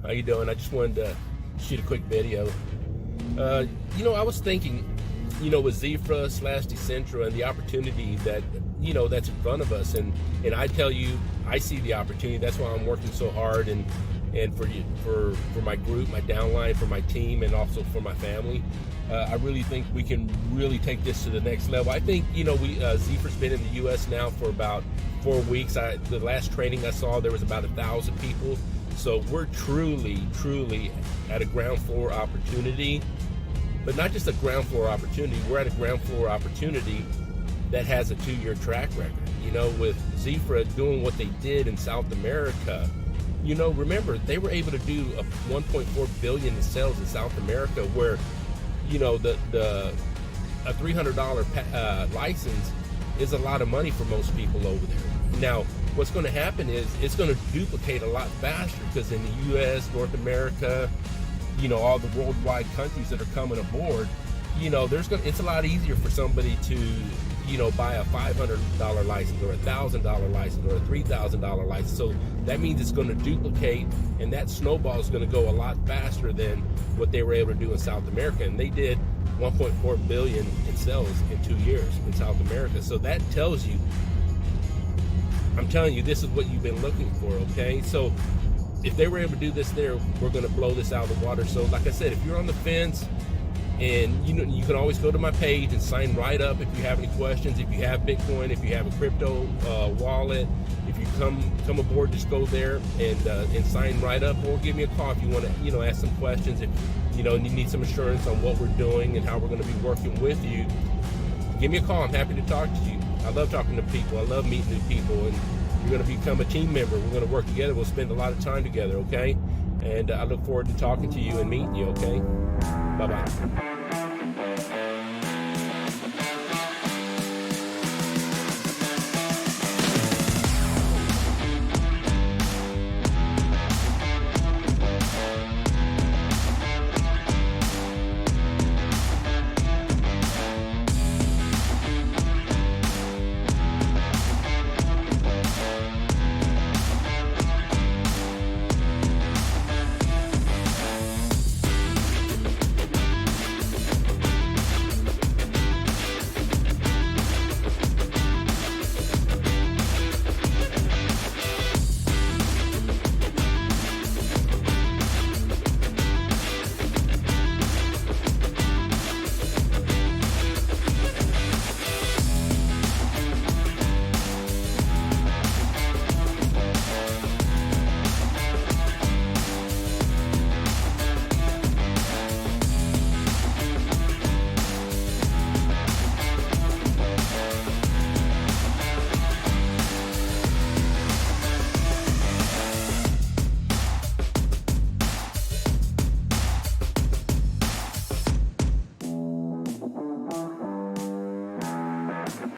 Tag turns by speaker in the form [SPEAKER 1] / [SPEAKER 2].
[SPEAKER 1] How you doing? I just wanted to shoot a quick video. I was thinking, with Xifra / Decentra and the opportunity that, that's in front of us. And I tell you, I see the opportunity. That's why I'm working so hard and for my group, my downline, for my team, and also for my family. I really think we can really take this to the next level. I think, Xifra's been in the U.S. now for about 4 weeks. The last training I saw, there was about 1,000 people. So we're truly at a ground floor opportunity, but not just a ground floor opportunity. We're at a ground floor opportunity that has a 2-year track record. With Xifra doing what they did in South America, remember, they were able to do a 1.4 billion in sales in South America, where, a $300 license is a lot of money for most people over there. Now, what's going to happen is it's going to duplicate a lot faster, because in the U.S., North America, all the worldwide countries that are coming aboard, it's a lot easier for somebody to, buy a $500 license or a $1,000 license or a $3,000 license. So that means it's going to duplicate, and that snowball is going to go a lot faster than what they were able to do in South America. And they did 1.4 billion in sales in 2 years in South America. So that tells you, I'm telling you, this is what you've been looking for, okay? So if they were able to do this there, we're going to blow this out of the water. So like I said, if you're on the fence, and you can always go to my page and sign right up if you have any questions. If you have Bitcoin, if you have a crypto wallet, if you come aboard, just go there and sign right up, or give me a call if you want to ask some questions. If you need some assurance on what we're doing and how we're going to be working with you, give me a call. I'm happy to talk to you. I love talking to people. I love meeting new people, and you're going to become a team member. We're going to work together. We'll spend a lot of time together, okay? And I look forward to talking to you and meeting you, okay? Bye-bye.